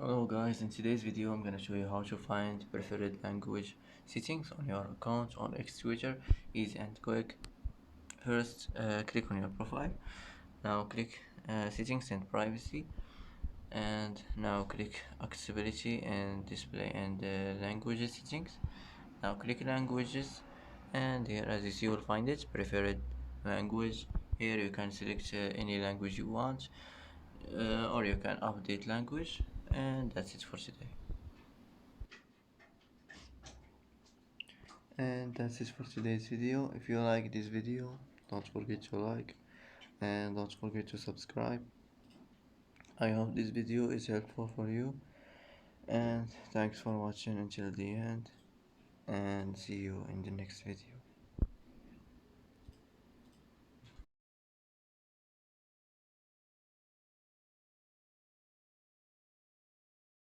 Hello guys, in today's video I'm gonna show you how to find preferred language settings on your account on Xtutor. Easy and quick. First, click on your profile. Now click settings and privacy, and now click accessibility and display and languages settings. Now click languages, and here as you see you will find it preferred language. Here you can select any language you want, or you can update language, and that's it for today. And that's it for today's video. If you like this video, don't forget to like and don't forget to subscribe. I hope this video is helpful for you, and thanks for watching until the end, and see you in the next video.